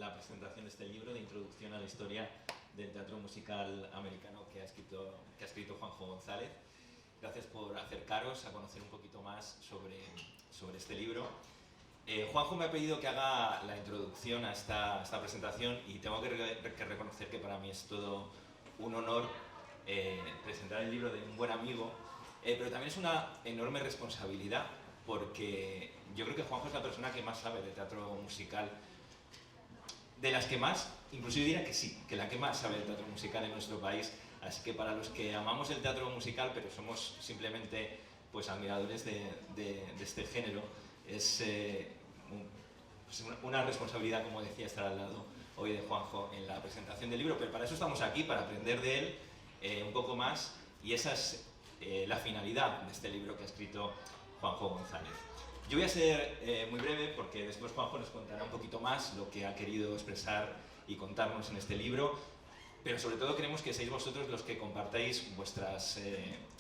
la presentación de este libro de introducción a la historia del teatro musical americano que ha escrito Juanjo González. Gracias por acercaros a conocer un poquito más sobre este libro. Juanjo me ha pedido que haga la introducción a esta presentación y tengo que reconocer que para mí es todo un honor presentar el libro de un buen amigo, pero también es una enorme responsabilidad porque yo creo que Juanjo es la persona que más sabe de teatro musical, de las que más, inclusive diría que sí, que la que más sabe de teatro musical en nuestro país. Así que para los que amamos el teatro musical, pero somos simplemente pues, admiradores de este género, es una responsabilidad, como decía, estar al lado hoy de Juanjo en la presentación del libro, pero para eso estamos aquí, para aprender de él un poco más, y esa es la finalidad de este libro que ha escrito Juanjo González. Yo voy a ser muy breve porque después Juanjo nos contará un poquito más lo que ha querido expresar y contarnos en este libro, pero sobre todo queremos que seáis vosotros los que compartáis vuestras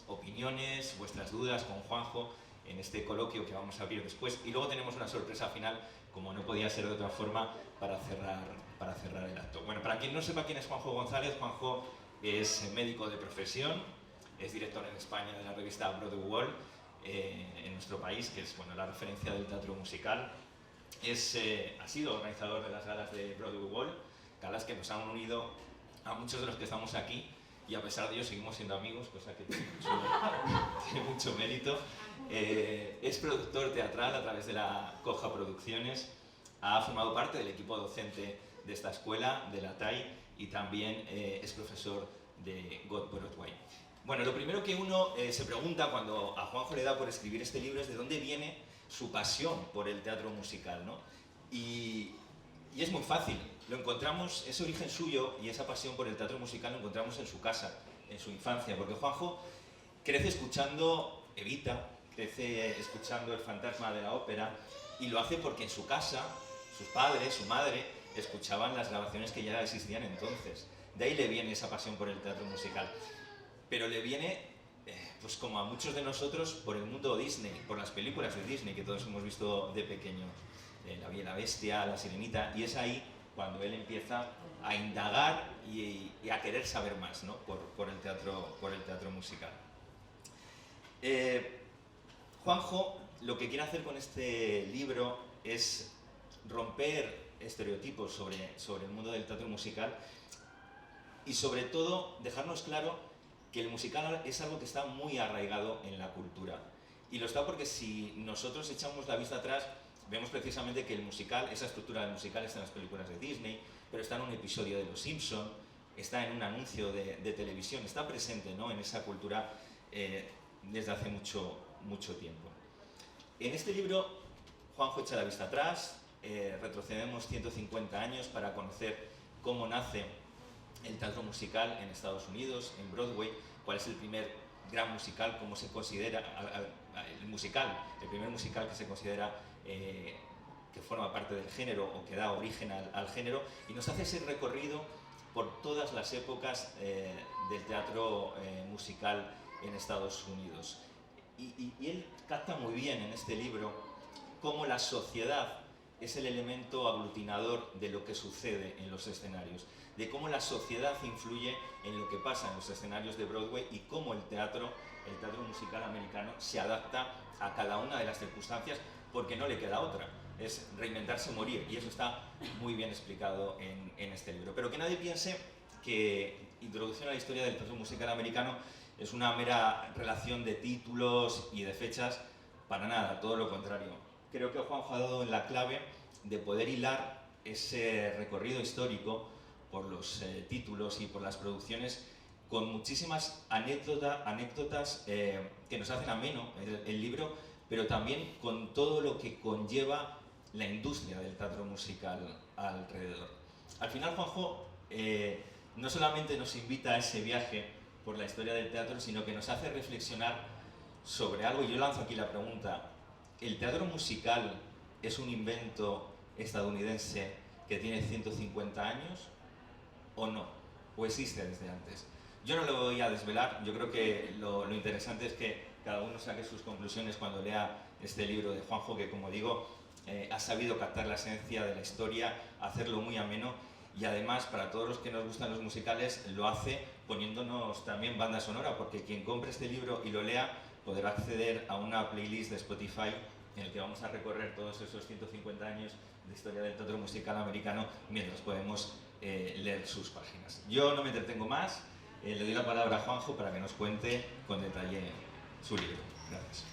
opiniones, vuestras dudas con Juanjo en este coloquio que vamos a abrir después, y luego tenemos una sorpresa final, como no podía ser de otra forma, para cerrar el acto. Bueno, para quien no sepa quién es Juanjo González, Juanjo es médico de profesión, es director en España de la revista Broadway World, en nuestro país, que es bueno, la referencia del teatro musical. Ha sido organizador de las galas de Broadway World, galas que nos han unido a muchos de los que estamos aquí, y a pesar de ello seguimos siendo amigos, cosa que tiene mucho mérito. Es productor teatral a través de la Coja Producciones, ha formado parte del equipo docente de esta escuela, de la TAI, y también es profesor de God Broadway. Bueno, lo primero que uno se pregunta cuando a Juanjo le da por escribir este libro es de dónde viene su pasión por el teatro musical, ¿no? Y es muy fácil, lo encontramos, ese origen suyo y esa pasión por el teatro musical lo encontramos en su casa, en su infancia, porque Juanjo crece escuchando Evita, crece escuchando El fantasma de la ópera, y lo hace porque en su casa, sus padres, su madre, escuchaban las grabaciones que ya existían entonces. De ahí le viene esa pasión por el teatro musical. Pero le viene, pues como a muchos de nosotros, por el mundo Disney, por las películas de Disney que todos hemos visto de pequeño. La Bella y la Bestia, La Sirenita, y es ahí cuando él empieza a indagar y a querer saber más, ¿no? por el teatro musical. Juanjo lo que quiere hacer con este libro es romper estereotipos sobre el mundo del teatro musical y sobre todo dejarnos claro que el musical es algo que está muy arraigado en la cultura. Y lo está porque si nosotros echamos la vista atrás, vemos precisamente que el musical, esa estructura del musical está en las películas de Disney, pero está en un episodio de Los Simpson, está en un anuncio de televisión, está presente, ¿no?, en esa cultura desde hace mucho tiempo. En este libro, Juanjo echa la vista atrás, retrocedemos 150 años para conocer cómo nace el teatro musical en Estados Unidos, en Broadway, cuál es el primer gran musical, cómo se considera el primer musical que se considera que forma parte del género o que da origen al género, y nos hace ese recorrido por todas las épocas del teatro musical en Estados Unidos. Y él capta muy bien en este libro cómo la sociedad es el elemento aglutinador de lo que sucede en los escenarios, de cómo la sociedad influye en lo que pasa en los escenarios de Broadway y cómo el teatro musical americano se adapta a cada una de las circunstancias porque no le queda otra, es reinventarse o morir, y eso está muy bien explicado en este libro. Pero que nadie piense que Introducción a la historia del teatro musical americano es una mera relación de títulos y de fechas, para nada, todo lo contrario. Creo que Juanjo ha dado en la clave de poder hilar ese recorrido histórico por los títulos y por las producciones con muchísimas anécdotas que nos hacen ameno el libro, pero también con todo lo que conlleva la industria del teatro musical alrededor. Al final, Juanjo no solamente nos invita a ese viaje por la historia del teatro, sino que nos hace reflexionar sobre algo, y yo lanzo aquí la pregunta: ¿el teatro musical es un invento estadounidense que tiene 150 años o no? ¿O existe desde antes? Yo no lo voy a desvelar, yo creo que lo interesante es que cada uno saque sus conclusiones cuando lea este libro de Juanjo, que como digo, ha sabido captar la esencia de la historia, hacerlo muy ameno, y además para todos los que nos gustan los musicales lo hace poniéndonos también banda sonora, porque quien compre este libro y lo lea podrá acceder a una playlist de Spotify en el que vamos a recorrer todos esos 150 años de historia del teatro musical americano mientras podemos leer sus páginas. Yo no me entretengo más, le doy la palabra a Juanjo para que nos cuente con detalle su libro. Gracias.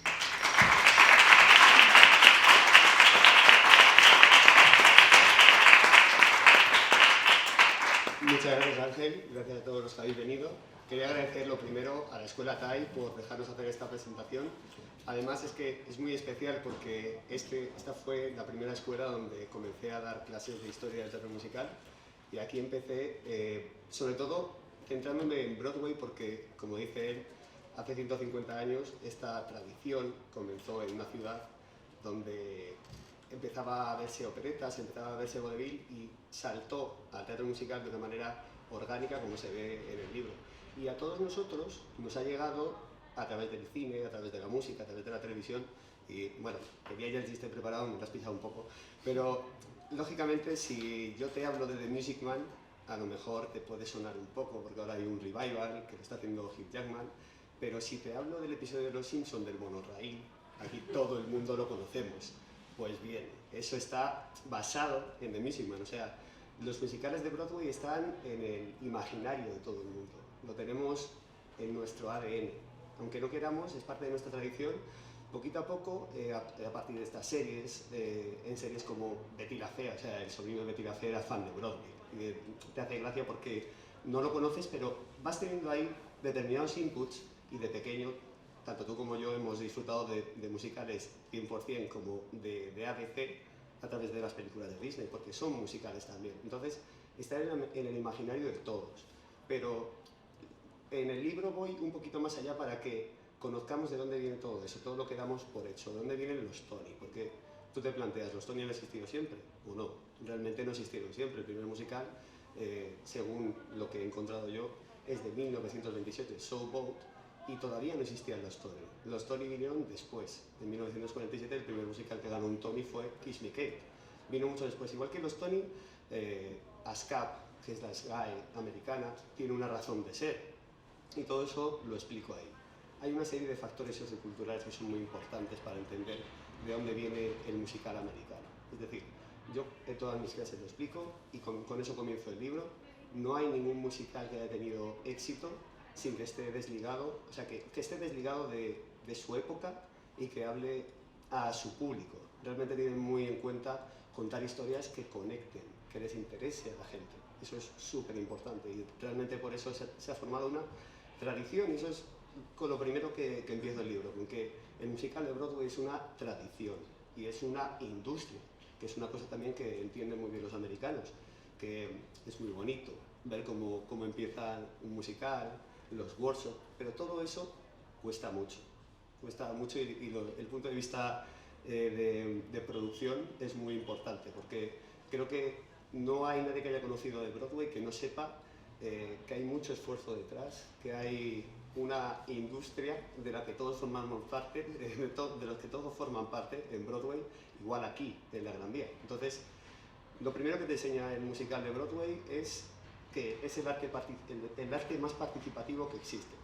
Muchas gracias, Ángel, gracias a todos los que habéis venido. Quería agradecer lo primero a la Escuela TAI por dejarnos hacer esta presentación. Además es que es muy especial porque esta fue la primera escuela donde comencé a dar clases de historia del teatro musical, y aquí empecé sobre todo centrándome en Broadway porque, como dice él, hace 150 años esta tradición comenzó en una ciudad donde empezaba a verse operetas, empezaba a verse vodevil y saltó al teatro musical de una manera orgánica, como se ve en el libro. Y a todos nosotros nos ha llegado a través del cine, a través de la música, a través de la televisión, y bueno, tenía ya el chiste preparado, me lo has pisado un poco, pero lógicamente si yo te hablo de The Music Man, a lo mejor te puede sonar un poco, porque ahora hay un revival que lo está haciendo Hugh Jackman, pero si te hablo del episodio de Los Simpsons del monorraíl, aquí todo el mundo lo conocemos. Pues bien, eso está basado en The Music Man, o sea, los musicales de Broadway están en el imaginario de todo el mundo, lo tenemos en nuestro ADN, aunque no queramos, es parte de nuestra tradición. Poquito a poco, a partir de estas series, en series como Betty la Fea, o sea, el sobrino de Betty la Fea era fan de Broadway, y te hace gracia porque no lo conoces, pero vas teniendo ahí determinados inputs, y de pequeño, tanto tú como yo hemos disfrutado de musicales 100% como de ABC a través de las películas de Disney, porque son musicales también. Entonces, está en el imaginario de todos. Pero en el libro voy un poquito más allá para que conozcamos de dónde viene todo eso, todo lo que damos por hecho, de dónde vienen los Tony, porque tú te planteas, ¿los Tony han existido siempre? ¿O no? Realmente no existieron siempre. El primer musical, según lo que he encontrado yo, es de 1927, So Boat, y todavía no existían los Tony. Los Tony vinieron después. En 1947 el primer musical que ganó un Tony fue Kiss Me Kate. Vino mucho después. Igual que los Tony, ASCAP, que es la SGAE americana, tiene una razón de ser. Y todo eso lo explico ahí. Hay una serie de factores socioculturales que son muy importantes para entender de dónde viene el musical americano. Es decir, yo en todas mis clases lo explico y con eso comienzo el libro. No hay ningún musical que haya tenido éxito sin que esté desligado, o sea, que esté desligado de su época y que hable a su público. Realmente tienen muy en cuenta contar historias que conecten, que les interese a la gente. Eso es súper importante y realmente por eso se ha formado una tradición, y eso es con lo primero que empiezo el libro, con que el musical de Broadway es una tradición y es una industria, que es una cosa también que entienden muy bien los americanos, que es muy bonito ver cómo empieza un musical, los workshops, pero todo eso cuesta mucho y el punto de vista de producción es muy importante, porque creo que no hay nadie que haya conocido de Broadway que no sepa que hay mucho esfuerzo detrás, que hay una industria de la que todos formamos parte, de los que todos forman parte en Broadway, igual aquí, en la Gran Vía. Entonces, lo primero que te enseña el musical de Broadway es que es el arte más participativo que existe,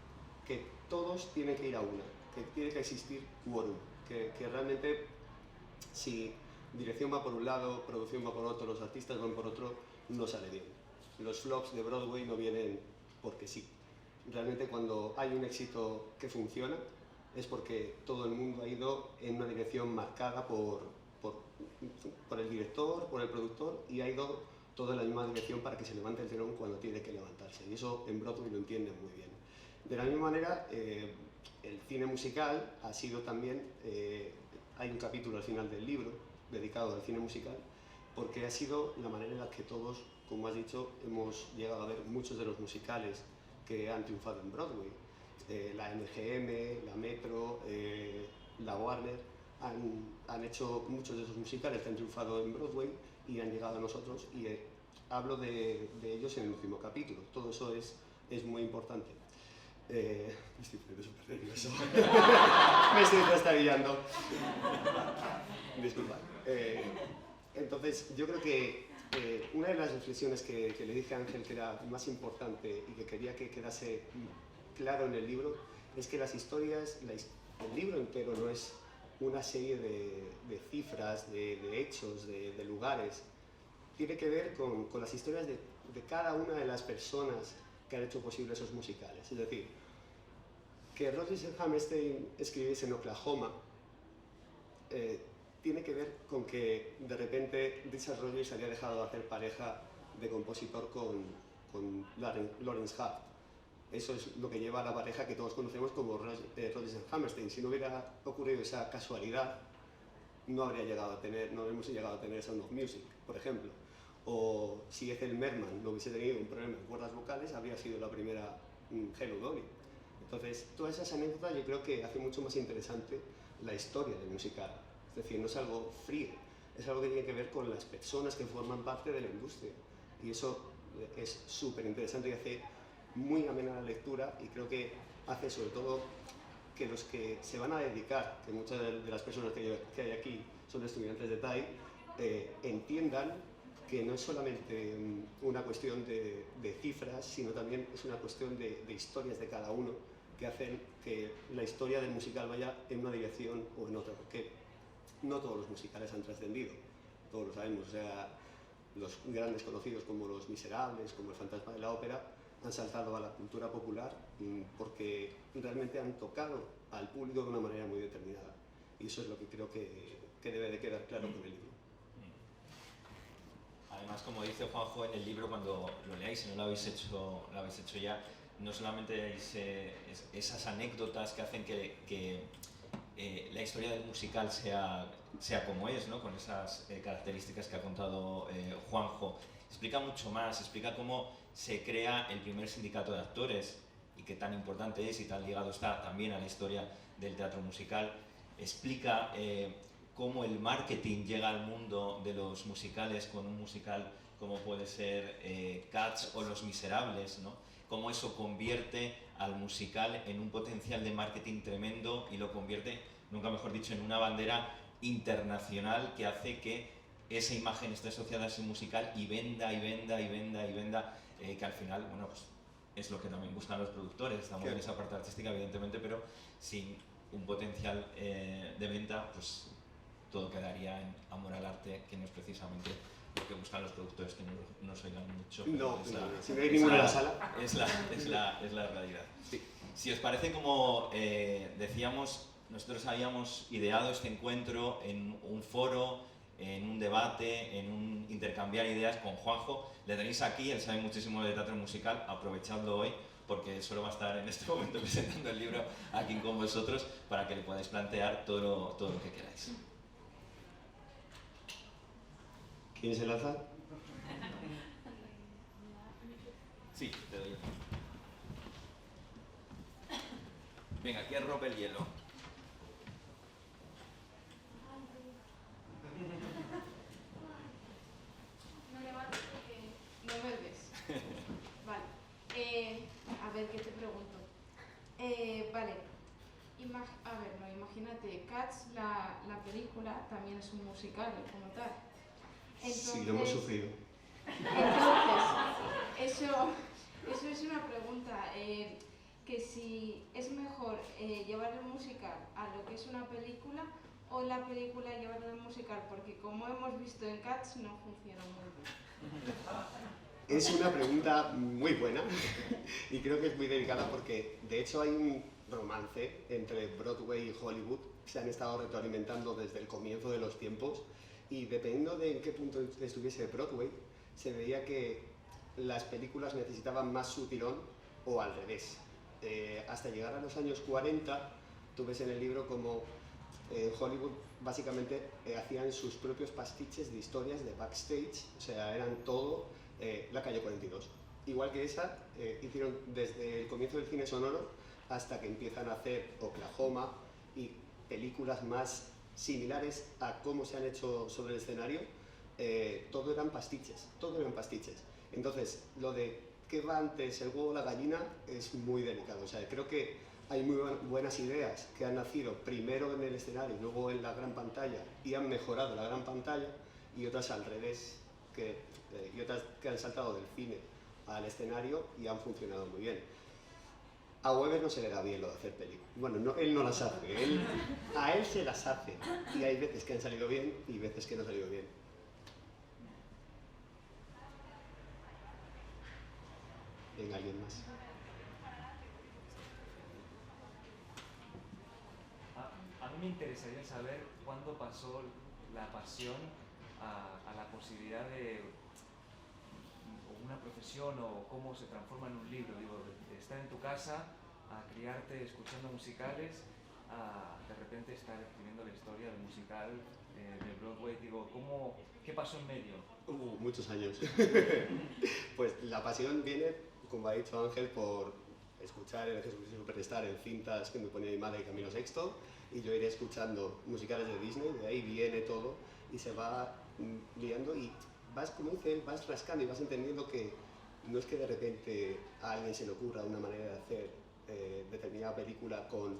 que todos tienen que ir a una, que tiene que existir quórum, que realmente si dirección va por un lado, producción va por otro, los artistas van por otro, no sale bien. Los flops de Broadway no vienen porque sí. Realmente cuando hay un éxito que funciona es porque todo el mundo ha ido en una dirección marcada por el director, por el productor, y ha ido todo en la misma dirección para que se levante el telón cuando tiene que levantarse. Y eso en Broadway lo entienden muy bien. De la misma manera, el cine musical ha sido también, hay un capítulo al final del libro dedicado al cine musical, porque ha sido la manera en la que todos, como has dicho, hemos llegado a ver muchos de los musicales que han triunfado en Broadway. La MGM, la Metro, la Warner, han hecho muchos de esos musicales que han triunfado en Broadway y han llegado a nosotros, y hablo de ellos en el último capítulo. Todo eso es muy importante. Me estoy poniendo súper nervioso. Me estoy trastabillando. Disculpa. Entonces, yo creo que una de las reflexiones que le dije a Ángel que era más importante y que quería que quedase claro en el libro es que las historias, el libro entero no es una serie de cifras, de hechos, de lugares. Tiene que ver con las historias de cada una de las personas que han hecho posible esos musicales. Es decir, que Rodgers y Hammerstein escribiese en Oklahoma tiene que ver con que de repente Richard Rodgers había dejado de hacer pareja de compositor con Lawrence Hart. Eso es lo que lleva a la pareja que todos conocemos como Rodgers y Hammerstein. Si no hubiera ocurrido esa casualidad, no hemos llegado a tener Sound of Music, por ejemplo. O si Ethel Merman no hubiese tenido un problema en cuerdas vocales, habría sido la primera Hello Dolly. Entonces, todas esas anécdotas yo creo que hace mucho más interesante la historia del musical. Es decir, no es algo frío, es algo que tiene que ver con las personas que forman parte de la industria. Y eso es súper interesante y hace muy amena la lectura, y creo que hace sobre todo que los que se van a dedicar, que muchas de las personas que hay aquí son estudiantes de TAI, entiendan que no es solamente una cuestión de cifras, sino también es una cuestión de historias de cada uno que hacen que la historia del musical vaya en una dirección o en otra, porque no todos los musicales han trascendido, todos lo sabemos. O sea, los grandes conocidos como Los Miserables, como El Fantasma de la Ópera, han saltado a la cultura popular porque realmente han tocado al público de una manera muy determinada. Y eso es lo que creo que debe de quedar claro con el libro. Además, como dice Juanjo en el libro, cuando lo leáis, si no lo habéis hecho ya, no solamente esas anécdotas que hacen que la historia del musical sea como es, ¿no? Con esas características que ha contado Juanjo. Explica mucho más, explica cómo se crea el primer sindicato de actores y qué tan importante es y tan ligado está también a la historia del teatro musical. Explica cómo el marketing llega al mundo de los musicales con un musical como puede ser Cats o Los Miserables, ¿no? Cómo eso convierte al musical en un potencial de marketing tremendo y lo convierte, nunca mejor dicho, en una bandera internacional que hace que esa imagen esté asociada a ese musical y venda, que al final, bueno, pues es lo que también buscan los productores. Está muy bien esa parte artística, evidentemente, pero sin un potencial de venta, pues todo quedaría en amor al arte, que no es precisamente lo que buscan los productores, que no nos oigan mucho. No, si no hay ninguno en la sala. Es la realidad. Sí. Si os parece, como decíamos, nosotros habíamos ideado este encuentro en un foro, en un debate, en un intercambiar ideas con Juanjo. Le tenéis aquí, él sabe muchísimo de teatro musical, aprovechadlo hoy, porque solo va a estar en este momento presentando el libro aquí con vosotros para que le podáis plantear todo lo que queráis. ¿Quién se lanza? Sí, te doy. Venga, ¿quién rompe el hielo? No levantes porque no me ves. Vale. A ver, ¿qué te pregunto? Vale. Imagínate, Cats, la película, también es un musical como tal. Entonces, sí, lo hemos sufrido. Entonces, eso es una pregunta. Que si es mejor llevar el musical a lo que es una película o la película llevar el musical, porque como hemos visto en Cats no funciona muy bien. Es una pregunta muy buena y creo que es muy delicada porque de hecho hay un romance entre Broadway y Hollywood que se han estado retroalimentando desde el comienzo de los tiempos, y dependiendo de en qué punto estuviese Broadway se veía que las películas necesitaban más su tirón o al revés. Hasta llegar a los años 40, tú ves en el libro como Hollywood básicamente hacían sus propios pastiches de historias de backstage, o sea, eran todo la calle 42. Igual que esa, hicieron desde el comienzo del cine sonoro hasta que empiezan a hacer Oklahoma y películas más similares a cómo se han hecho sobre el escenario, todo eran pastiches, todo eran pastiches. Entonces, lo de qué va antes, el huevo o la gallina, es muy delicado. O sea, creo que hay muy buenas ideas que han nacido primero en el escenario y luego en la gran pantalla y han mejorado la gran pantalla, y otras al revés, y otras que han saltado del cine al escenario y han funcionado muy bien. A Weber no se le da bien lo de hacer películas. Bueno, no, él no las hace, a él se las hace. Y hay veces que han salido bien y veces que no han salido bien. Venga, alguien más. A mí me interesaría saber cuándo pasó la pasión a la posibilidad de una profesión, o cómo se transforma en un libro. Digo, de estar en tu casa a criarte escuchando musicales, a de repente estar escribiendo la historia del musical de Broadway. Digo, ¿qué pasó en medio? Muchos años. Pues la pasión viene, como ha dicho Ángel, por escuchar el Jesucristo Superstar en cintas que me ponía mi madre Camilo Sexto, y yo iré escuchando musicales de Disney, de ahí viene todo y se va liando, y vas, como dice él, vas rascando y vas entendiendo que no es que de repente a alguien se le ocurra una manera de hacer determinada película con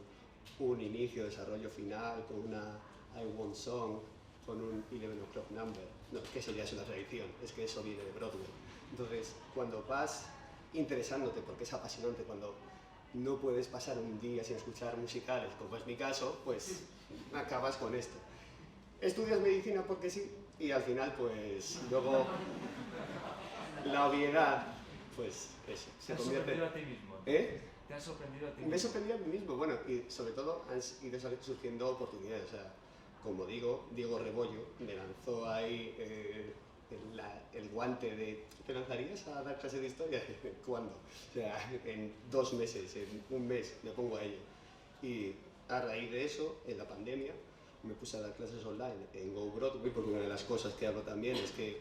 un inicio, desarrollo final, con una I Want Song, con un 11 O'Clock Number. No, que eso ya es una tradición, es que eso viene de Broadway. Entonces, cuando vas interesándote, porque es apasionante, cuando no puedes pasar un día sin escuchar musicales, como es mi caso, pues acabas con esto. Estudias medicina porque sí, y al final, pues luego la obviedad, pues eso, se convierte... ¿Te has sorprendido a ti mismo? ¿Eh? ¿Te has sorprendido a ti mismo? Me he sorprendido a mí mismo, bueno, y sobre todo han ido surgiendo oportunidades. O sea, como digo, Diego Rebollo me lanzó ahí el guante de ¿te lanzarías a dar clase de historia? ¿Cuándo? O sea, en 2 meses, en un mes me pongo a ello. Y a raíz de eso, en la pandemia, me puse a dar clases online en Go Broadway, porque una de las cosas que hablo también es que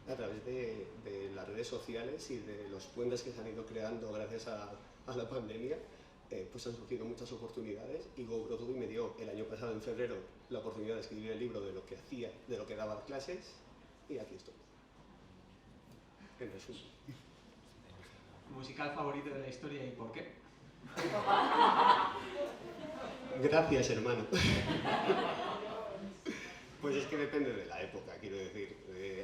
a través de las redes sociales y de los puentes que se han ido creando gracias a la pandemia, pues han surgido muchas oportunidades, y Go Broadway me dio el año pasado, en febrero, la oportunidad de escribir el libro de lo que hacía, de lo que daba clases, y aquí estoy. En resumen. ¿Musical favorito de la historia y por qué? Gracias, hermano. Pues es que depende de la época, quiero decir.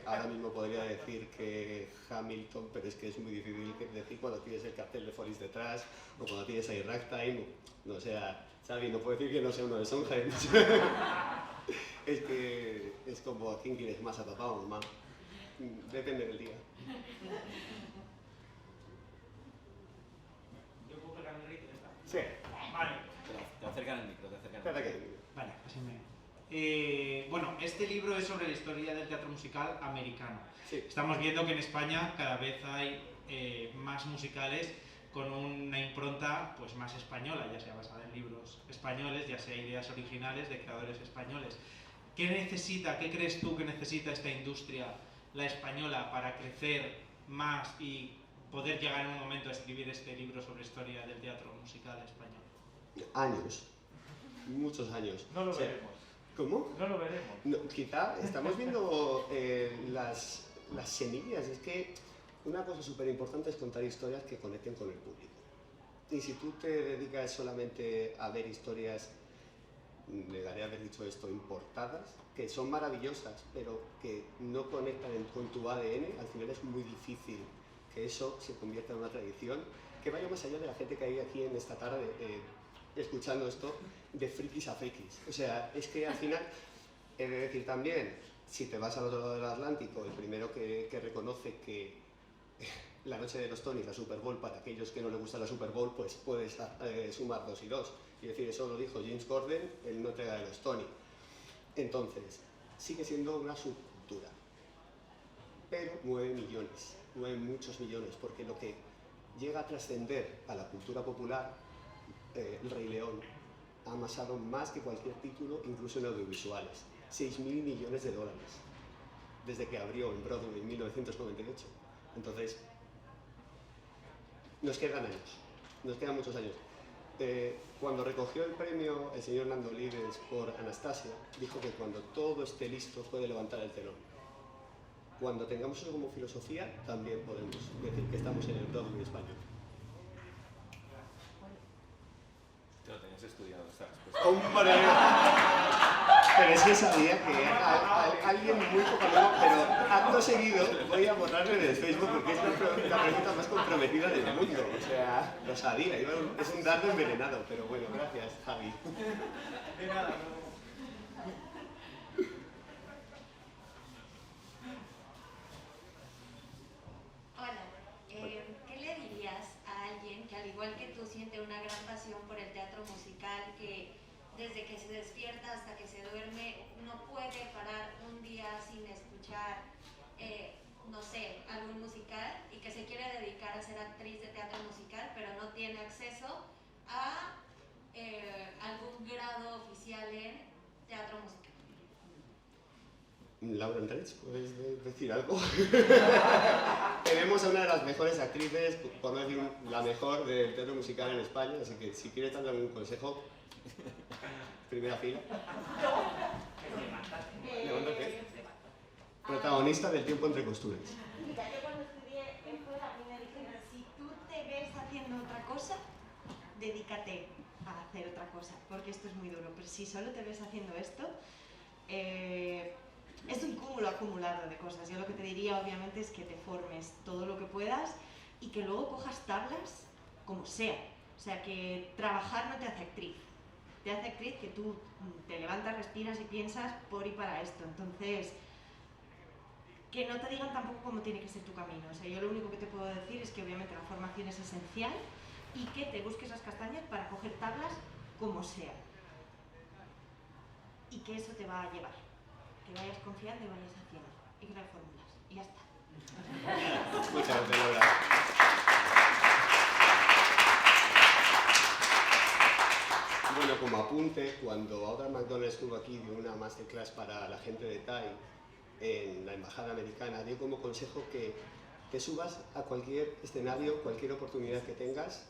Ahora mismo podría decir que Hamilton, pero es que es muy difícil decir cuando tienes el cartel de Folis detrás, o cuando tienes ahí Ragtime, no, o sea, Xavi, no puedo decir que no sea uno de Sondheim. Es que es como a quién quieres más, a papá o mamá. Depende del día. ¿Yo puedo pegar el grito? Sí. Vale. Te acercan el micro, te acercan el Espera micro. que... Vale, así me... bueno, este libro es sobre la historia del teatro musical americano. Sí. Estamos viendo que en España cada vez hay más musicales con una impronta pues, más española, ya sea basada en libros españoles, ya sea ideas originales de creadores españoles. ¿Qué crees tú que necesita esta industria, la española, para crecer más y poder llegar en un momento a escribir este libro sobre historia del teatro musical español? Años. Muchos años. No lo O sea, veremos. ¿Cómo? No lo veremos. No, quizá estamos viendo las semillas. Es que una cosa súper importante es contar historias que conecten con el público. Y si tú te dedicas solamente a ver historias, negaré haber dicho esto, importadas, que son maravillosas, pero que no conectan con tu ADN, al final es muy difícil que eso se convierta en una tradición que vaya más allá de la gente que hay aquí en esta tarde escuchando esto, de frikis a frikis. O sea, es que al final, he de decir también, si te vas al otro lado del Atlántico, el primero que reconoce que la noche de los Tonys, la Super Bowl, para aquellos que no les gusta la Super Bowl, pues puedes sumar 2 y 2. Y decir, eso lo dijo James Corden en una entrega de los Tony. Entonces, sigue siendo una subcultura, pero mueve millones, mueve muchos millones, porque lo que llega a trascender a la cultura popular, El Rey León, ha amasado más que cualquier título, incluso en audiovisuales, 6.000 millones de dólares, desde que abrió en Broadway en 1998. Entonces, nos quedan años, nos quedan muchos años. Cuando recogió el premio el señor Nando Lides por Anastasia, dijo que cuando todo esté listo puede levantar el telón. cuando tengamos eso como filosofía, también podemos decir que estamos en el Broadway español. Te lo tenías estudiado esta respuesta. ¡Hombre! Pero es que sabía que alguien muy poco nuevo, pero acto seguido voy a borrarlo en el Facebook porque es la pregunta más comprometida del mundo. O sea, lo sabía, es un dardo envenenado, pero bueno, gracias, Javi. De nada, no. Hola, ¿qué le dirías a alguien que al igual que tú siente una gran pasión por el teatro musical, que desde que se despierta hasta que se duerme no puede parar un día sin escuchar, no sé, algún musical, y que se quiere dedicar a ser actriz de teatro musical, pero no tiene acceso a algún grado oficial en teatro musical? Laura Andrés, ¿puedes decir algo? Tenemos a una de las mejores actrices, por no decir la mejor, del teatro musical en España, así que si quieres darle algún consejo, primera fila. Levántate. Protagonista del Tiempo entre costuras. Mira, yo cuando estudié en fuera a mí me dijeron, si tú te ves haciendo otra cosa, dedícate a hacer otra cosa, porque esto es muy duro, pero si solo te ves haciendo esto, es un cúmulo acumulado de cosas. Yo lo que te diría obviamente es que te formes todo lo que puedas y que luego cojas tablas como sea. O sea, que trabajar no te hace actriz. Te hace actriz que tú te levantas, respiras y piensas por y para esto. Entonces, que no te digan tampoco cómo tiene que ser tu camino. O sea, yo lo único que te puedo decir es que obviamente la formación es esencial y que te busques las castañas para coger tablas como sea. Y que eso te va a llevar. Que vayas confiando y vayas haciendo. Y que no hay fórmulas. Y ya está. Muchas gracias, Laura. Bueno, como apunte, cuando Audra McDonald estuvo aquí dio una masterclass para la gente de TAI en la Embajada Americana, dio como consejo que te subas a cualquier escenario, cualquier oportunidad que tengas.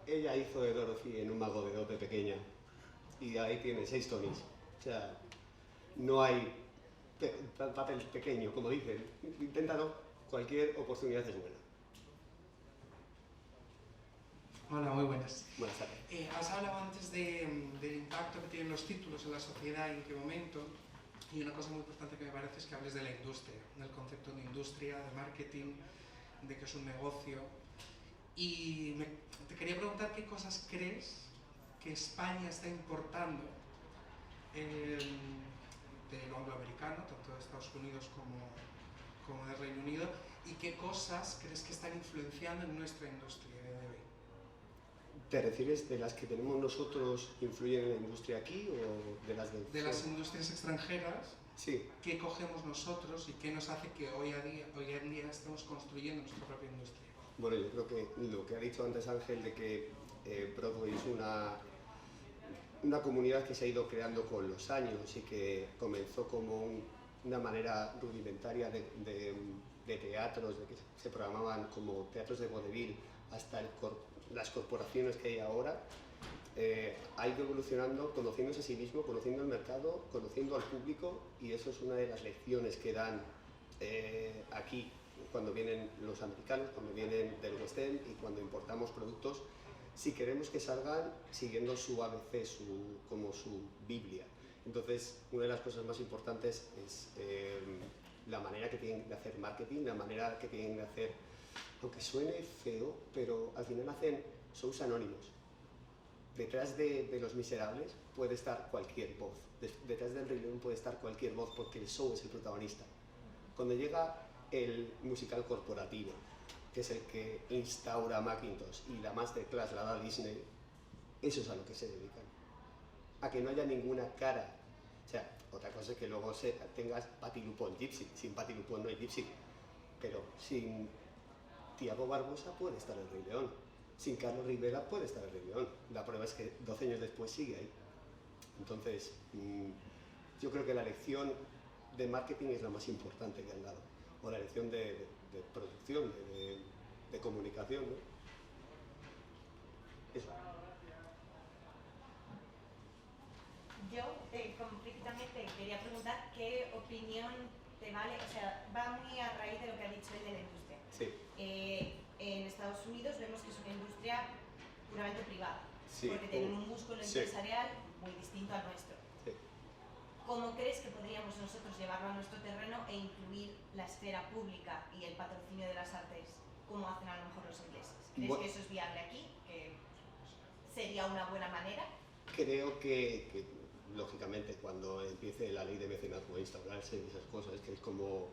Ella hizo de Dorothy en Un mago de Oz de pequeña y ahí tiene 6 Tonys. O sea, no hay papel pequeño, como dicen. Inténtalo, cualquier oportunidad es buena. Hola, muy buenas. Buenas tardes. Has hablado antes del impacto que tienen los títulos en la sociedad y en qué momento, y una cosa muy importante que me parece es que hables de la industria, del concepto de industria, de marketing, de que es un negocio. Y te quería preguntar qué cosas crees que España está importando de lo angloamericano, tanto de Estados Unidos como de Reino Unido, y qué cosas crees que están influenciando en nuestra industria de hoy. ¿Te refieres de las que tenemos nosotros influyen en la industria aquí o de las de las industrias extranjeras? Sí. ¿Qué cogemos nosotros y qué nos hace que hoy en día estemos construyendo nuestra propia industria? Bueno, yo creo que lo que ha dicho antes Ángel de que Broadway es una comunidad que se ha ido creando con los años y que comenzó como una manera rudimentaria de teatros, de que se programaban como teatros de vodevil hasta las corporaciones que hay ahora, ha ido evolucionando, conociéndose a sí mismo, conociendo el mercado, conociendo al público, y eso es una de las lecciones que dan aquí cuando vienen los americanos, cuando vienen del West End y cuando importamos productos, si queremos que salgan siguiendo su ABC, como su Biblia. Entonces, una de las cosas más importantes es la manera que tienen de hacer marketing, la manera que tienen de hacer, aunque suene feo, pero al final hacen shows anónimos. Detrás de Los Miserables puede estar cualquier voz, detrás del Rey León puede estar cualquier voz porque el show es el protagonista. Cuando llega el musical corporativo, que es el que instaura Macintosh y la masterclass la da Disney, eso es a lo que se dedican. A que no haya ninguna cara. O sea, otra cosa es que luego tengas Patti LuPone Gypsy. Sin Patti LuPone no hay Gypsy. Pero sin Tiago Barbosa puede estar el Rey León. Sin Carlos Rivera puede estar el Rey León. La prueba es que 12 años después sigue ahí. Entonces, yo creo que la lección de marketing es la más importante que han dado. O la lección de producción, de comunicación, ¿no? Eso. Yo, concretamente, quería preguntar qué opinión te te vale, o sea, va muy a raíz de lo que ha dicho él de la industria. Sí. En Estados Unidos vemos que es una industria puramente privada, Sí. porque tienen un músculo Sí. empresarial muy distinto al nuestro. Sí. ¿Cómo crees que podríamos nosotros llevarlo a nuestro terreno e incluir la esfera pública y el patrocinio de las artes como hacen a lo mejor los ingleses? ¿Crees que eso es viable aquí? ¿Que sería una buena manera? Creo que lógicamente, cuando empiece la ley de mecenazgo a instaurarse y esas cosas, que es como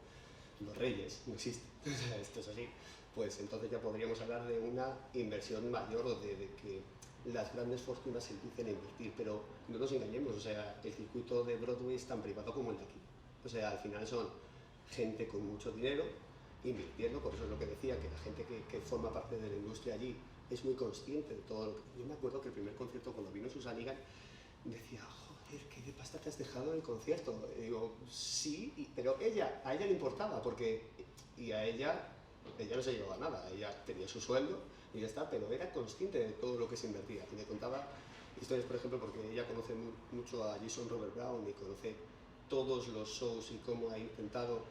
los reyes, no existe, o sea, esto es así, pues entonces ya podríamos hablar de una inversión mayor o de que las grandes fortunas se empiecen a invertir, pero no nos engañemos, o sea, el circuito de Broadway es tan privado como el de aquí. O sea, al final son gente con mucho dinero invirtiendo, por eso es lo que decía, que la gente que forma parte de la industria allí es muy consciente de todo lo que... Yo me acuerdo que el primer concierto, cuando vino Susan Egan, decía, joder, ¿qué de pasta te has dejado en el concierto? Y digo, sí, pero a ella le importaba, porque... Y a ella no se llevaba nada, ella tenía su sueldo y ya está, pero era consciente de todo lo que se invertía. Y me contaba historias, por ejemplo, porque ella conoce mucho a Jason Robert Brown y conoce todos los shows y cómo ha intentado,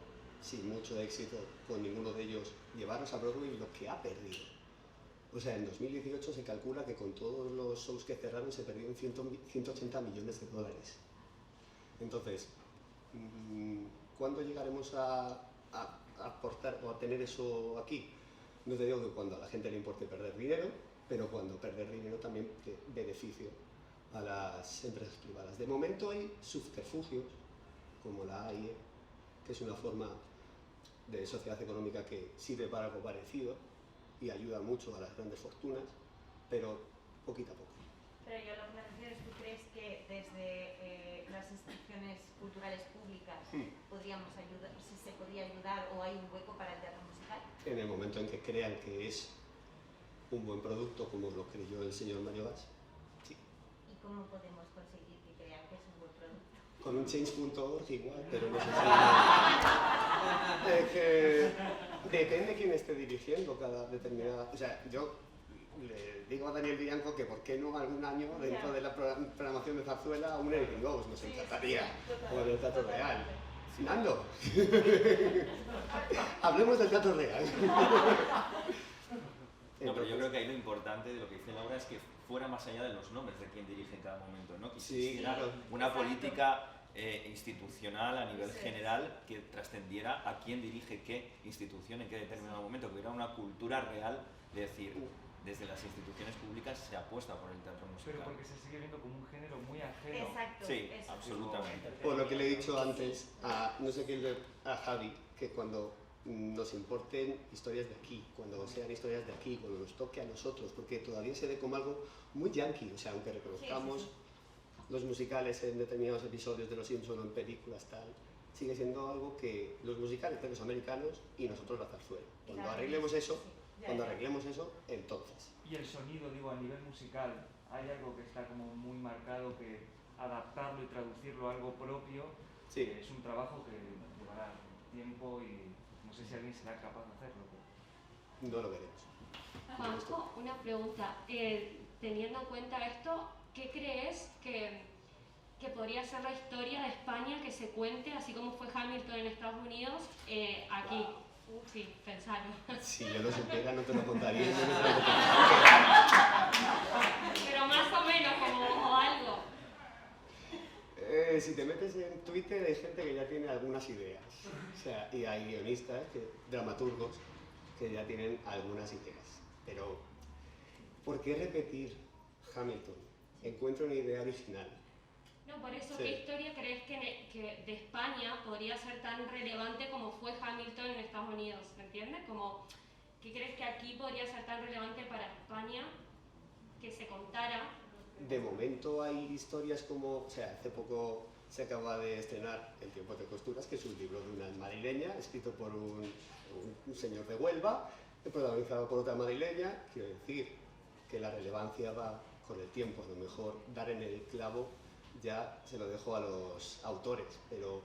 sin mucho éxito, con ninguno de ellos, llevarlos a Broadway y lo que ha perdido. O sea, en 2018 se calcula que con todos los shows que cerraron se perdieron 180 millones de dólares. Entonces, ¿cuándo llegaremos a aportar o a tener eso aquí? No te digo que cuando a la gente le importe perder dinero, pero cuando perder dinero también te beneficio a las empresas privadas. De momento hay subterfugios, como la AIE, que es una forma de sociedad económica que sirve para algo parecido y ayuda mucho a las grandes fortunas, pero poquito a poco. Pero yo lo que me refiero es, ¿tú crees que desde las instituciones culturales públicas podríamos ayudar, si se podría ayudar o hay un hueco para el teatro musical? En el momento en que crean que es un buen producto, como lo creyó el señor Mario Bas, sí. ¿Y cómo podemos conseguir que crean que es un buen producto? Con un change.org igual, pero no sé si... depende quién esté dirigiendo cada determinada... O sea, yo le digo a Daniel Villanco que por qué no algún año dentro de la programación de Zarzuela un Anything Goes, nos encantaría, o del Teatro Real. Nando, hablemos del Teatro Real. No, pero yo creo que ahí lo importante de lo que dice Laura es que fuera más allá de los nombres de quien dirige en cada momento, ¿no? Que existiera una política institucional a nivel general que trascendiera a quién dirige qué institución en qué determinado momento, que hubiera una cultura real de decir, desde las instituciones públicas se apuesta por el teatro musical. Pero porque se sigue viendo como un género muy ajeno. Exacto. Sí, eso. absolutamente. Por lo que le he dicho antes, no sé quién, a Javi, que cuando nos importen historias de aquí, cuando sean historias de aquí, cuando nos toque a nosotros, porque todavía se ve como algo muy yankee, o sea, aunque reconozcamos los musicales en determinados episodios de Los Simpson o en películas tal, sigue siendo algo que los musicales de los americanos y nosotros la zarzuela. Cuando arreglemos eso, entonces. Y el sonido, digo, a nivel musical, hay algo que está como muy marcado, que adaptarlo y traducirlo a algo propio, es un trabajo que llevará tiempo y no sé si alguien será capaz de hacerlo. No lo veremos. Juanjo, una pregunta. Teniendo en cuenta esto, ¿qué crees que podría ser la historia de España que se cuente, así como fue Hamilton en Estados Unidos, aquí? Wow. Sí, pensarlo. Si yo lo supiera no te lo contaría. Pero más o menos, como algo. Si te metes en Twitter hay gente que ya tiene algunas ideas. O sea, y hay guionistas, dramaturgos, que ya tienen algunas ideas. Pero, ¿por qué repetir Hamilton? Encuentra una idea original. No, por eso, ¿qué historia crees que de España podría ser tan relevante como fue Hamilton en Estados Unidos? ¿Me entiendes? Como, ¿qué crees que aquí podría ser tan relevante para España que se contara? De momento hay historias como, o sea, hace poco se acaba de estrenar El tiempo de costuras, que es un libro de una madrileña, escrito por un señor de Huelva, protagonizado por otra madrileña. Quiero decir que la relevancia va con el tiempo, a lo mejor dar en el clavo ya se lo dejo a los autores, pero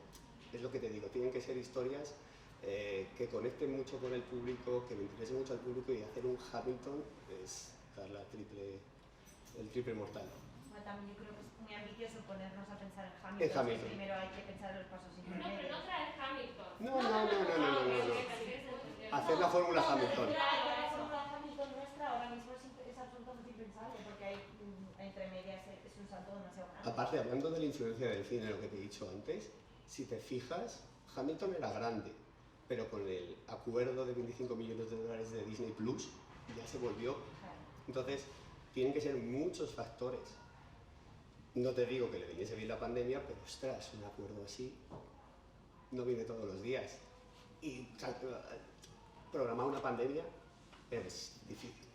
es lo que te digo, tienen que ser historias que conecten mucho con el público, que me interese mucho al público, y hacer un Hamilton es dar el triple mortal. también yo creo que es muy ambicioso ponernos a pensar en En Hamilton. Hamilton. Primero hay que pensar en los pasos No, pero intermedios. no traer Hamilton. No. Hacer la fórmula Hamilton. La fórmula Hamilton nuestra ahora mismo es absolutamente impensable porque hay entre medias es un salto demasiado grande. Aparte, hablando de la influencia del cine, lo que te he dicho antes, si te fijas, Hamilton era grande, pero con el acuerdo de 25 millones de dólares de Disney Plus ya se volvió. Entonces, tienen que ser muchos factores. No te digo que le viniese bien la pandemia, pero ostras, un acuerdo así no viene todos los días. Y programar una pandemia es difícil.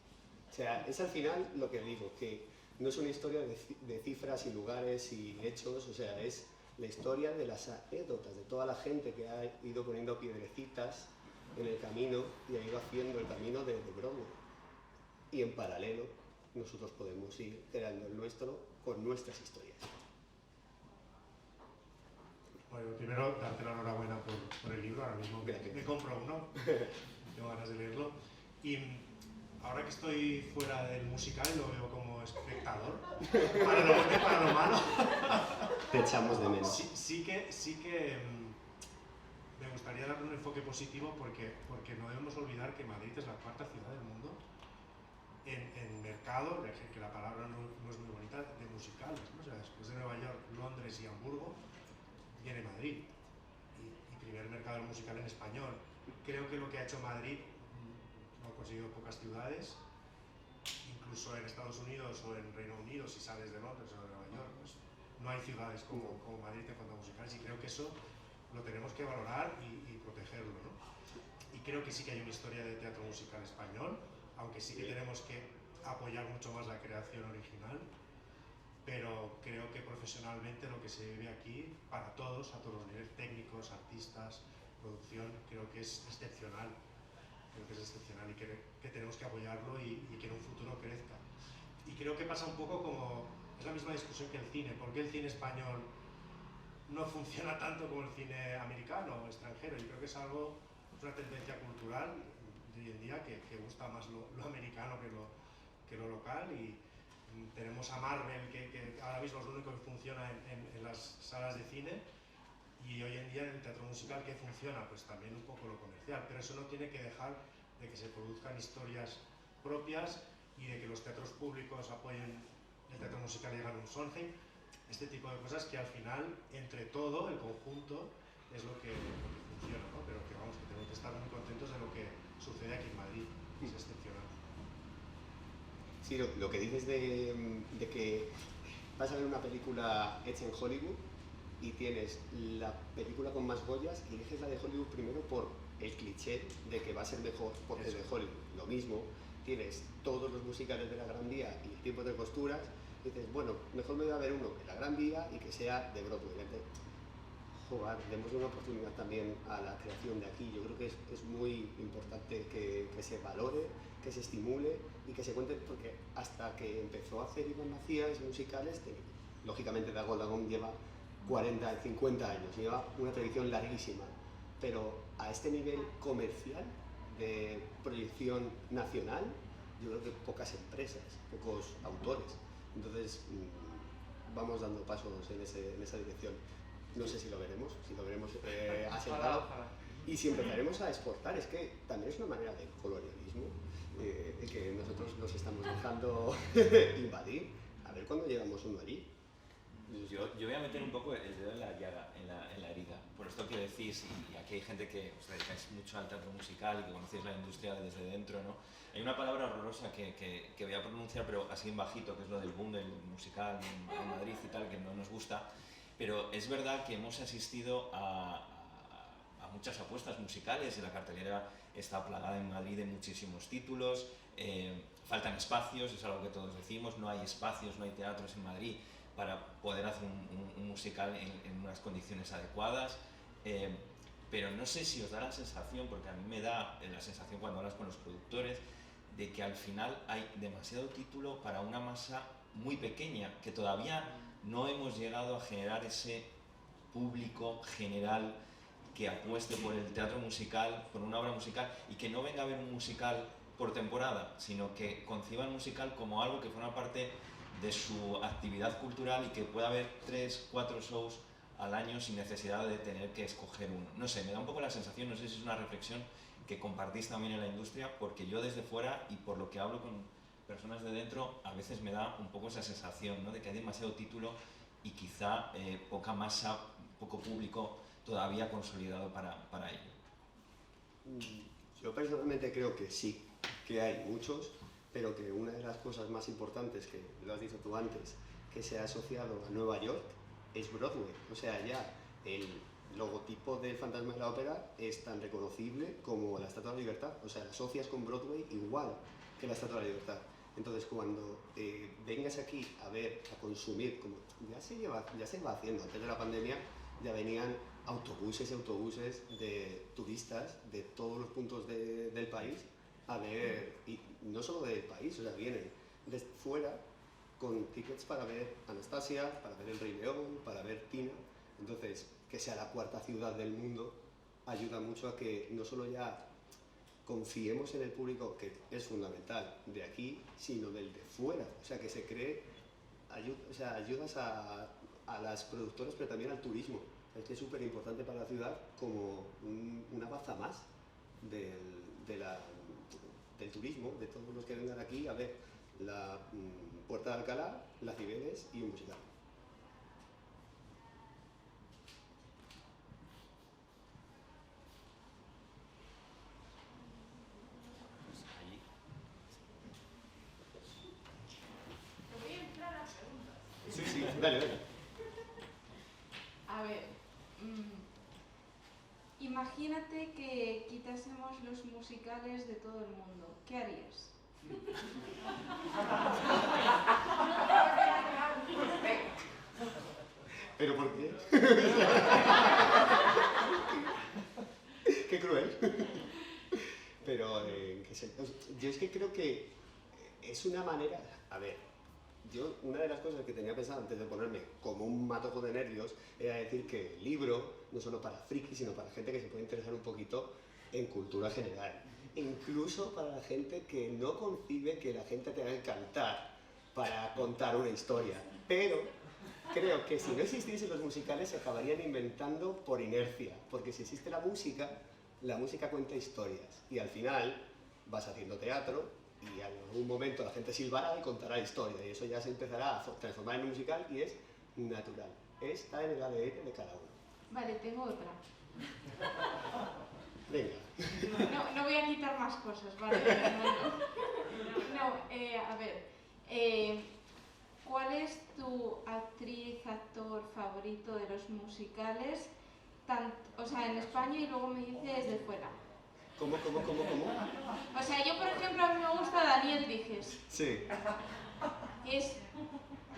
O sea, es al final lo que digo, que no es una historia de cifras y lugares y hechos, o sea, es la historia de las anécdotas, de toda la gente que ha ido poniendo piedrecitas en el camino y ha ido haciendo el camino de Broadway. Y en paralelo, nosotros podemos ir creando el nuestro con nuestras historias. Bueno, primero, darte la enhorabuena por el libro, ahora mismo me compro uno, tengo ganas de leerlo. Y ahora que estoy fuera del musical, lo veo como espectador, para lo bueno y para lo malo. Te echamos de menos. Sí que me gustaría darle un enfoque positivo porque no debemos olvidar que Madrid es la cuarta ciudad del mundo en mercado, que la palabra no es muy bonita, de musicales, ¿no? O sea, después de Nueva York, Londres y Hamburgo, viene Madrid, y primer mercado musical en español. Creo que lo que ha hecho Madrid lo han conseguido pocas ciudades, incluso en Estados Unidos o en Reino Unido, si sales de Londres o de Nueva York, pues no hay ciudades como Madrid en cuanto a musicales, y creo que eso lo tenemos que valorar y protegerlo, ¿no? Y creo que sí que hay una historia de teatro musical español, aunque sí que tenemos que apoyar mucho más la creación original, pero creo que profesionalmente lo que se vive aquí, para todos, a todos los niveles técnicos, artistas, producción, creo que es excepcional. Creo que es excepcional y que tenemos que apoyarlo y que en un futuro crezca. Y creo que pasa un poco como, es la misma discusión que el cine. ¿Por qué el cine español no funciona tanto como el cine americano o extranjero? Y creo que es una tendencia cultural de hoy en día que gusta más lo americano que lo local, y tenemos a Marvel que ahora mismo es lo único que funciona en las salas de cine, y hoy en día en el teatro musical ¿qué funciona? Pues también un poco lo comercial, pero eso no tiene que dejar de que se produzcan historias propias y de que los teatros públicos apoyen el teatro musical y hagan un Sondheim, este tipo de cosas que al final, entre todo, el conjunto, es lo que funciona, ¿no? Pero que vamos, que tenemos que estar muy contentos de lo que sucede aquí en Madrid, es excepcional. Sí, lo que dices de que vas a ver una película hecha en Hollywood y tienes la película con más Goyas y eliges la de Hollywood primero por el cliché de que va a ser mejor porque es de Hollywood. Lo mismo, tienes todos los musicales de la Gran Vía y el Tiempo de Costuras, y dices, bueno, mejor me voy a ver uno de la Gran Vía y que sea de Broadway. Joder, demos una oportunidad también a la creación de aquí. Yo creo que es muy importante que se valore, que se estimule y que se cuente, porque hasta que empezó a hacer Iván Macías musicales, lógicamente Dago Dagón lleva 40, 50 años, lleva una tradición larguísima, pero a este nivel comercial de proyección nacional, yo creo que pocas empresas, pocos autores. Entonces, vamos dando pasos en esa dirección. No sé si lo veremos asentado. Y si empezaremos a exportar, es que también es una manera de colonialismo que nosotros nos estamos dejando invadir. A ver cuándo llegamos uno allí. Yo voy a meter un poco el dedo en la llaga, en la herida. Por esto que decís, y aquí hay gente que os dedicáis mucho al teatro musical y que conocéis la industria desde dentro, ¿no? Hay una palabra horrorosa que voy a pronunciar, pero así en bajito, que es lo del boom del musical en Madrid y tal, que no nos gusta. Pero es verdad que hemos asistido a muchas apuestas musicales y la cartelera está plagada en Madrid de muchísimos títulos, faltan espacios, es algo que todos decimos, no hay espacios, no hay teatros en Madrid para poder hacer un musical en unas condiciones adecuadas, pero no sé si os da la sensación, porque a mí me da la sensación cuando hablas con los productores, de que al final hay demasiado título para una masa muy pequeña, que todavía no hemos llegado a generar ese público general que apueste por el teatro musical, por una obra musical, y que no venga a ver un musical por temporada, sino que conciba el musical como algo que forma parte de su actividad cultural y que pueda haber 3, 4 shows al año sin necesidad de tener que escoger uno. No sé, me da un poco la sensación, no sé si es una reflexión que compartís también en la industria, porque yo desde fuera y por lo que hablo con personas de dentro, a veces me da un poco esa sensación, ¿no?, de que hay demasiado título y quizá poca masa, poco público todavía consolidado para ello. Yo personalmente creo que sí, que hay muchos, pero que una de las cosas más importantes, que lo has dicho tú antes, que se ha asociado a Nueva York, es Broadway. O sea, ya el logotipo del Fantasma de la Ópera es tan reconocible como la Estatua de la Libertad. O sea, la asocias con Broadway igual que la Estatua de la Libertad. Entonces, cuando vengas aquí a ver, a consumir, como ya se iba haciendo antes de la pandemia, ya venían autobuses y autobuses de turistas de todos los puntos del país a ver, y no solo del país, o sea, vienen de fuera con tickets para ver Anastasia, para ver El Rey León, para ver Tina. Entonces, que sea la cuarta ciudad del mundo ayuda mucho a que no solo ya confiemos en el público, que es fundamental, de aquí, sino del de fuera. O sea, que se cree, ayudas a las productoras, pero también al turismo. Es que es súper importante para la ciudad como una baza más del turismo, de todos los que vengan aquí a ver la Puerta de Alcalá, la Cibeles y un musical. Sí, sí, dale, dale. A ver, imagínate que quitásemos los musicales de todo el mundo. ¿Qué harías? ¿Pero por qué? Qué cruel. Pero, yo es que creo que es una manera... A ver, yo una de las cosas que tenía pensado antes de ponerme como un matojo de nervios era decir que el libro no solo para frikis, sino para gente que se puede interesar un poquito en cultura general. Incluso para la gente que no concibe que la gente tenga que cantar para contar una historia. Pero creo que si no existiesen los musicales se acabarían inventando por inercia, porque si existe la música cuenta historias y al final vas haciendo teatro y en algún momento la gente silbará y contará historia y eso ya se empezará a transformar en un musical y es natural. Está en el ADN de cada uno. Vale, tengo otra. Venga. No voy a quitar más cosas, ¿vale? A ver. ¿Cuál es tu actriz, actor favorito de los musicales? O sea, en España y luego me dices de fuera. ¿Cómo? O sea, yo por ejemplo a mí me gusta Daniel Dijes. Sí.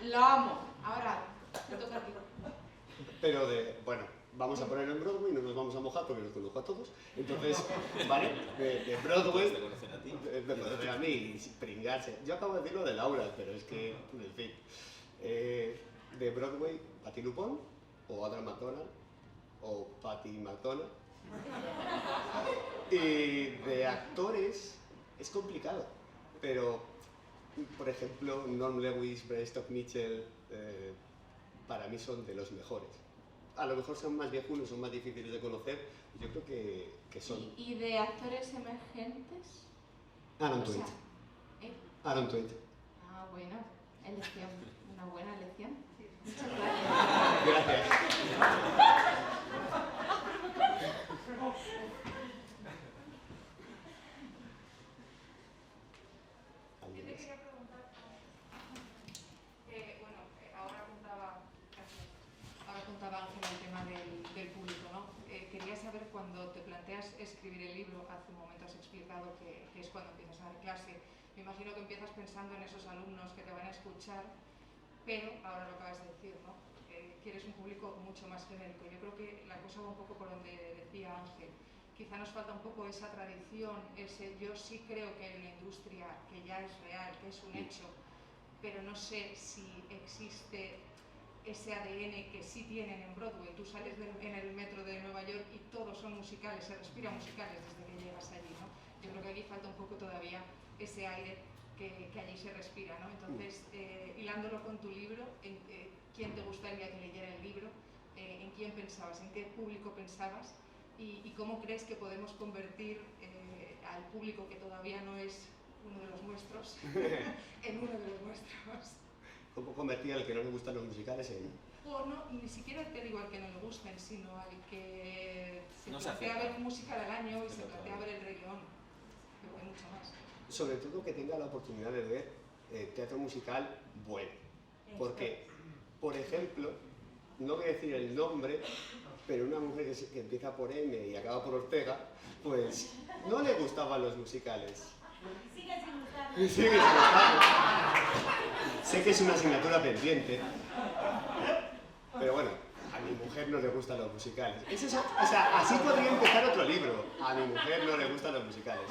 Lo amo. Ahora, te toca a ti. Pero bueno, vamos a ponerlo en Broadway, no nos vamos a mojar porque los conozco a todos. Entonces, vale, de Broadway, ¿Te conocen a ti? me conocen a mí y pringarse. Yo acabo de decirlo de Laura, pero es que, en fin. De Broadway, Patti LuPone, o Audra McDonald, o Patti McDonald. Y de actores es complicado, pero, por ejemplo, Norm Lewis, Stock Mitchell, para mí son de los mejores. A lo mejor son más viejunos, son más difíciles de conocer, yo creo que son... ¿Y de actores emergentes? Aaron Twint. Aaron Twint. Ah, bueno, elección, una buena elección. Muchas gracias. Gracias. Yo te quería preguntar, ahora apuntaba Ángela el tema del público, ¿no? Quería saber cuando te planteas escribir el libro, hace un momento has explicado que es cuando empiezas a dar clase, me imagino que empiezas pensando en esos alumnos que te van a escuchar, pero ahora lo acabas de decir, ¿no? Quieres un público mucho más genérico. Yo creo que la cosa va un poco por donde decía Ángel. Quizá nos falta un poco esa tradición, yo sí creo que hay una industria que ya es real, que es un hecho, pero no sé si existe ese ADN que sí tienen en Broadway. Tú sales en el metro de Nueva York y todos son musicales, se respira musicales desde que llegas allí, ¿no? Yo creo que aquí falta un poco todavía ese aire que allí se respira, ¿no? Entonces, hilándolo con tu libro, ¿quién te gustaría que leyera el libro? ¿En quién pensabas? ¿En qué público pensabas? ¿Y cómo crees que podemos convertir al público que todavía no es uno de los nuestros en uno de los nuestros? ¿Cómo convertir al que no le gustan los musicales en...? O no, ni siquiera te digo al que no le gusten, sino al que se No se plantea acerca. ver un musical al año y se Pero plantea ver El Rey León. Pero hay mucho más. Sobre todo que tenga la oportunidad de ver teatro musical bueno. Porque, por ejemplo, no voy a decir el nombre, pero una mujer que empieza por M y acaba por Ortega, pues no le gustaban los musicales. Sigue sin gustarme. Sigue sin gustarme. Sé que es una asignatura pendiente, pero bueno, a mi mujer no le gustan los musicales. O sea, así podría empezar otro libro. A mi mujer no le gustan los musicales.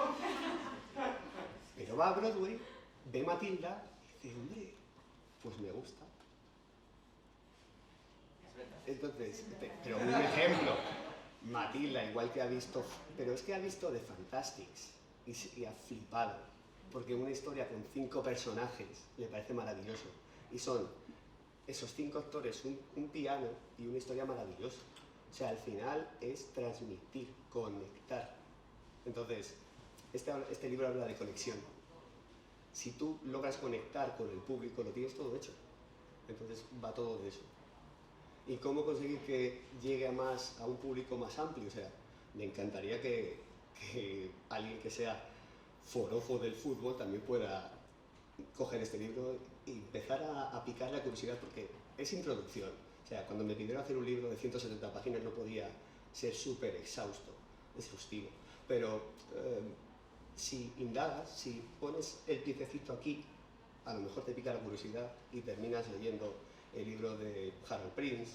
Pero va a Broadway, ve Matilda y dice, hombre, pues me gusta. Entonces, pero un ejemplo, Matilda igual que ha visto, pero es que ha visto The Fantastics y ha flipado, porque una historia con 5 personajes le parece maravilloso. Y son esos 5 actores, un piano y una historia maravillosa. O sea, al final es transmitir, conectar. Entonces, este libro habla de conexión. Si tú logras conectar con el público, lo tienes todo hecho. Entonces va todo de eso. ¿Y cómo conseguir que llegue a un público más amplio? O sea, me encantaría que alguien que sea forofo del fútbol también pueda coger este libro y empezar a picar la curiosidad, porque es introducción. O sea, cuando me pidieron hacer un libro de 170 páginas no podía ser súper exhaustivo. Pero si indagas, si pones el piececito aquí, a lo mejor te pica la curiosidad y terminas leyendo el libro de Harold Prince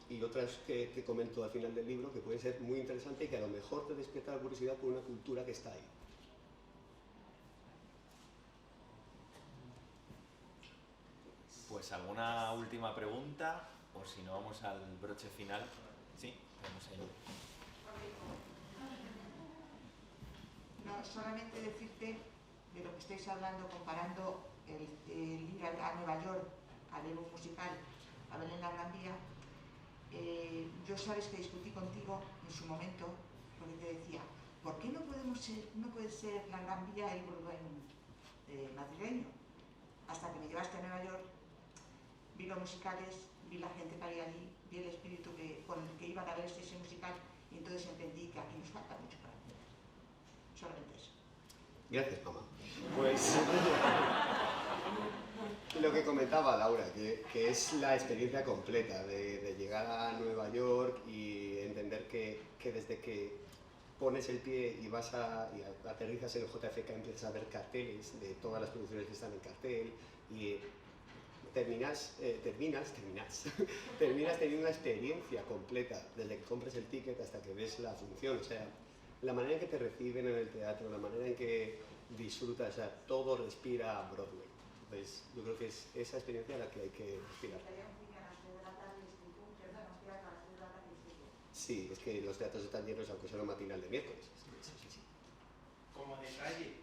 y otras que te comento al final del libro que pueden ser muy interesantes y que a lo mejor te despierta la curiosidad por una cultura que está ahí. Pues alguna última pregunta, o si no vamos al broche final. Sí, tenemos ahí. No, solamente decirte de lo que estáis hablando, comparando el ir a Nueva York a ver un musical, a ver en la Gran Vía. Yo sabes que discutí contigo en su momento, porque te decía, ¿por qué no puede ser la Gran Vía el Broadway madrileño? Hasta que me llevaste a Nueva York, vi los musicales, vi la gente que había allí, vi el espíritu con el que iban a ver ese musical, y entonces entendí que aquí nos falta mucho para hacer. Solamente eso. Gracias, mamá. Pues lo que comentaba Laura, que es la experiencia completa de llegar a Nueva York y entender que desde que pones el pie y aterrizas en el JFK empiezas a ver carteles de todas las producciones que están en cartel y terminas teniendo una experiencia completa desde que compras el ticket hasta que ves la función. O sea, la manera en que te reciben en el teatro, la manera en que disfrutas, o sea, todo respira Broadway. Entonces, yo creo que es esa experiencia la que hay que respirar. Sí, es que los teatros están llenos, aunque sea un matinal de miércoles. Sí. Como detalle,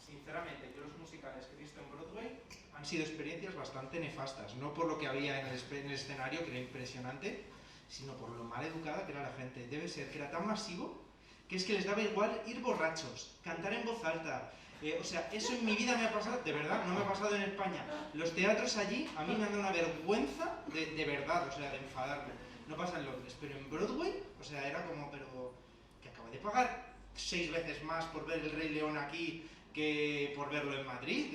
sinceramente, yo los musicales que he visto en Broadway han sido experiencias bastante nefastas, no por lo que había en el escenario, que era impresionante, sino por lo mal educada que era la gente. Debe ser que era tan masivo que es que les daba igual ir borrachos, cantar en voz alta. O sea, eso en mi vida me ha pasado, de verdad, no me ha pasado en España. Los teatros allí a mí me han dado una vergüenza de verdad, o sea, de enfadarme. No pasa en Londres, pero en Broadway, o sea, era como, pero que acabo de pagar 6 veces más por ver El Rey León aquí que por verlo en Madrid.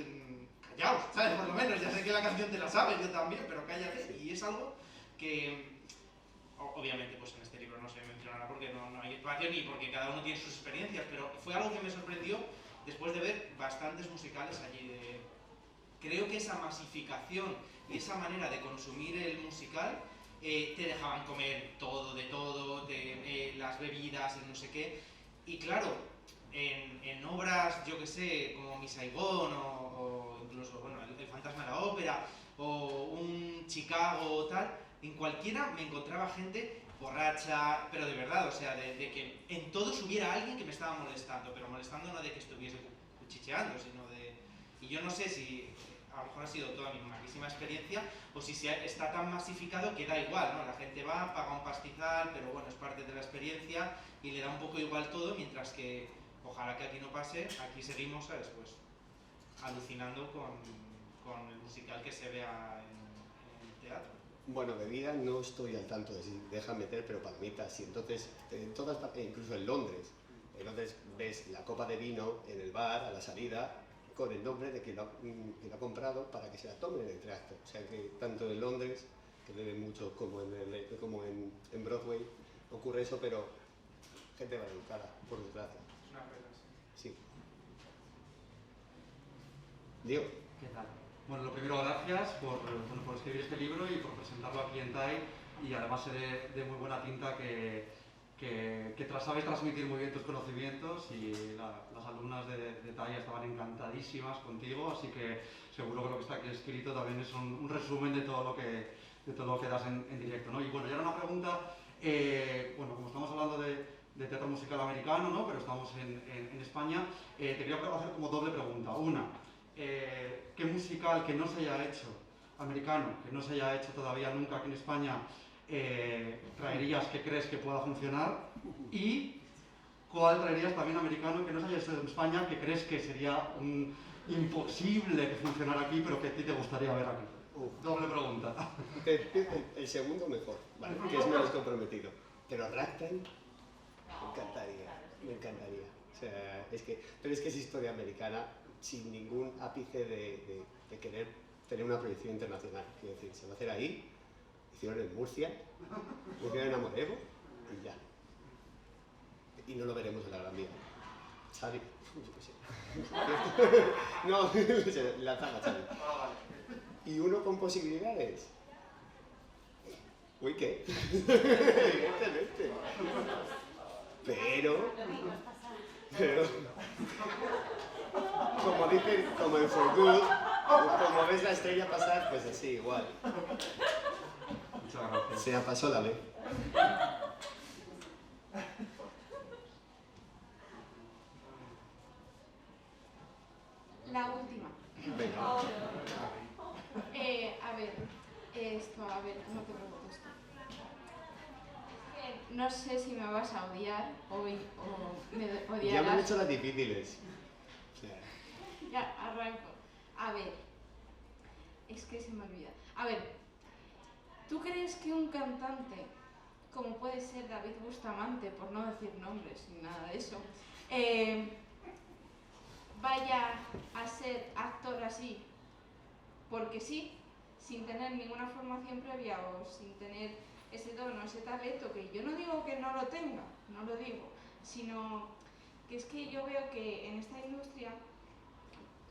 Callaos, ¿sabes? Por lo menos, ya sé que la canción te la sabes, yo también, pero cállate. Y es algo que, obviamente, pues en este libro no se mencionará porque no hay espacio ni porque cada uno tiene sus experiencias, pero fue algo que me sorprendió después de ver bastantes musicales allí. Creo que esa masificación y esa manera de consumir el musical te dejaban comer todo, las bebidas, el no sé qué. Y claro, en obras, yo que sé, como Mi Saigón o incluso, bueno, El Fantasma de la Ópera o un Chicago o tal, en cualquiera me encontraba gente borracha, pero de verdad, o sea, de que en todos hubiera alguien que me estaba molestando, pero molestando no de que estuviese cuchicheando, sino Y yo no sé si a lo mejor ha sido toda mi maquísima experiencia o si está tan masificado que da igual, ¿no? La gente va, paga un pastizal, pero bueno, es parte de la experiencia y le da un poco igual todo, mientras que ojalá que aquí no pase, aquí seguimos, ¿sabes? Pues alucinando con el musical que se vea en el teatro. Bueno, bebida no estoy al tanto de si dejan meter, pero palomitas. Y entonces, en todas partes, incluso en Londres, ves la copa de vino en el bar a la salida con el nombre de quien lo ha comprado para que se la tome en el tracto. O sea que tanto en Londres, que beben mucho, como en Broadway, ocurre eso, pero gente va educada, por desgracia. Es una pena, sí. Sí. Diego. ¿Qué tal? Bueno, lo primero, gracias por escribir este libro y por presentarlo aquí en TAI, y además de muy buena tinta que sabes transmitir muy bien tus conocimientos, y las alumnas de TAI estaban encantadísimas contigo, así que seguro que lo que está aquí escrito también es un resumen de todo lo que das en directo, ¿no? Y bueno, ya era una pregunta, bueno, como estamos hablando de teatro musical americano, ¿no? Pero estamos en España, te quería hacer como doble pregunta. Una, ¿qué musical que no se haya hecho, americano, que no se haya hecho todavía nunca aquí en España, traerías que crees que pueda funcionar? Y ¿cuál traerías también americano que no se haya hecho en España, que crees que sería imposible que funcionara aquí, pero que a ti te gustaría ver aquí? Doble pregunta. El segundo mejor, vale, que es menos comprometido. Pero Ragtime, me encantaría. O sea, pero es que es historia americana sin ningún ápice de querer tener una proyección internacional. Quiero decir, se va a hacer ahí, hicieron en Murcia, lo hicieron en Amorego y ya. Y no lo veremos en la Gran Vía. Xavi, no, la zaga Xavi. Y uno con posibilidades. Uy, ¿qué? Evidentemente. Pero, como dicen, como en For Good, como ves la estrella pasar, pues así, igual. Muchas gracias. Se pasó la ley. La última. Venga. A ver, ¿cómo te pregunto esto? No sé si me vas a odiar o me odiarás. Ya me han hecho las difíciles. O sea. Ya, arranco. A ver, es que se me olvida. A ver, ¿tú crees que un cantante, como puede ser David Bustamante, por no decir nombres ni nada de eso, vaya a ser actor así porque sí, sin tener ninguna formación previa o sin tener ese don o ese talento, que yo no digo que no lo tenga, no lo digo, sino que es que yo veo que en esta industria,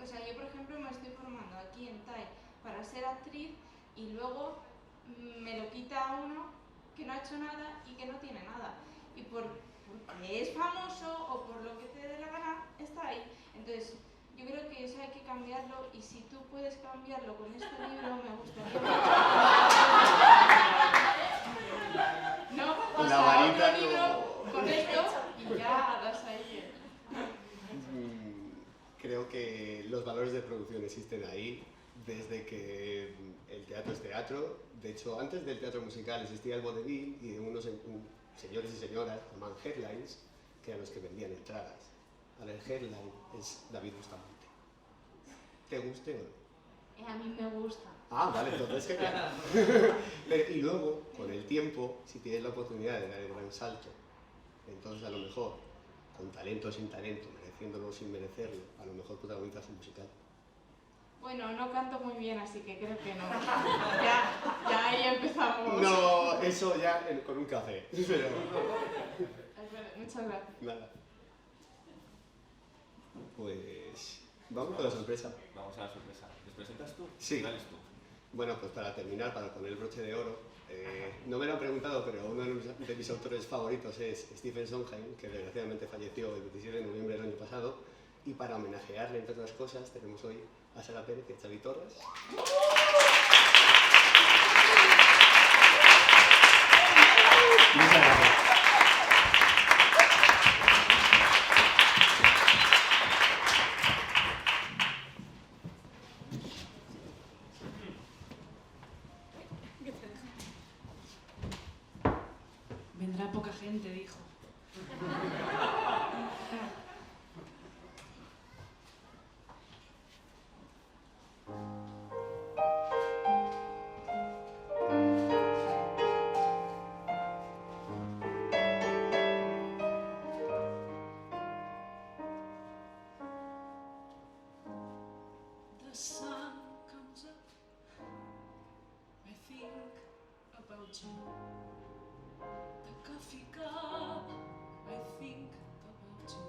o sea, yo por ejemplo me estoy formando aquí en TAI para ser actriz y luego me lo quita uno que no ha hecho nada y que no tiene nada, y porque es famoso o por lo que te dé la gana, está ahí. Entonces, yo creo que eso hay que cambiarlo, y si tú puedes cambiarlo con este libro, me gustaría mucho. No, o sea, otro libro con esto y ya das ahí. Creo que los valores de producción existen ahí desde que el teatro es teatro. De hecho, antes del teatro musical existía el vodevil y unos señores y señoras llamaban headlines, que eran los que vendían entradas. Ahora el headline es David Bustamante. ¿Te guste o no? A mí me gusta. Ah, vale, entonces genial. Y luego, con el tiempo, si tienes la oportunidad de dar el gran salto, entonces a lo mejor, con talento o sin talento, mereciéndolo o sin merecerlo, a lo mejor protagonizas un musical. Bueno, no canto muy bien, así que creo que no. Ya ahí empezamos. No, eso ya con un café. Pero... Muchas gracias. Nada. Pues vamos con la sorpresa. Vamos a la sorpresa. ¿Les presentas tú? Sí. Dales tú. Bueno, pues para terminar, para poner el broche de oro, no me lo han preguntado, pero uno de mis autores favoritos es Stephen Sondheim, que desgraciadamente falleció el 27 de noviembre del año pasado, y para homenajearle, entre otras cosas, tenemos hoy a Sara Pérez y a Xavi Torres. Muchas gracias. te dijo. The sun comes up, I think about you. The coffee cup, I think about you.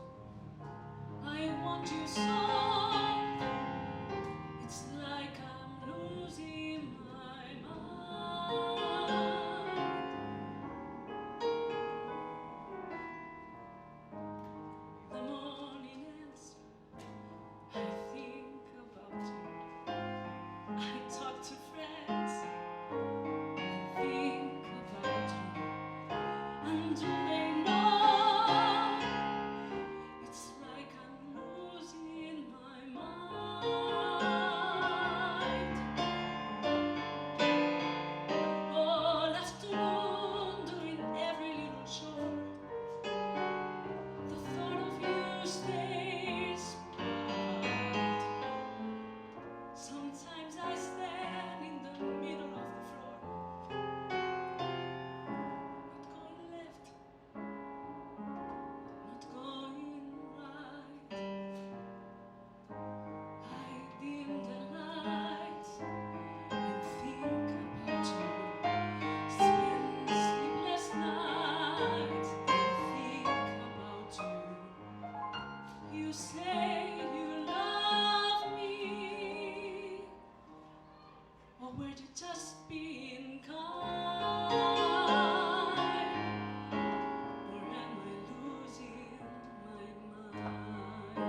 I want you so, it's like I'm losing my mind. The morning ends, I think about you. I talk to friends, I think about you. And do they know? It's like I'm losing my mind. All afternoon doing every little chore. The thought of you stays bright. Sometimes I stand in the middle of the floor, not going left, not going right. I dim the lights and think about you. Spend sleepless nights and think about you. You say you love me, or were you just being kind? Or am I losing my mind?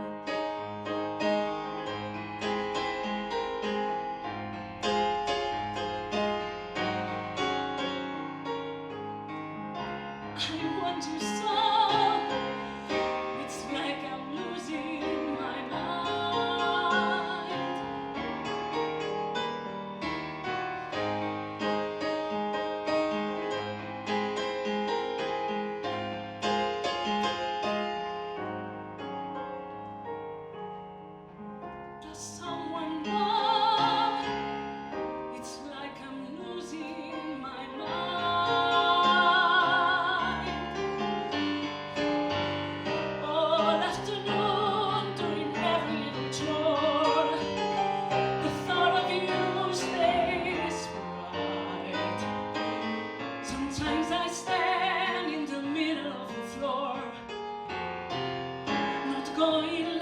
I want you so, it's like I'm losing my mind. Does someone know? It's like I'm losing my mind. All afternoon doing every little chore. The thought of you stays bright. Sometimes I stand in the middle of the floor, not going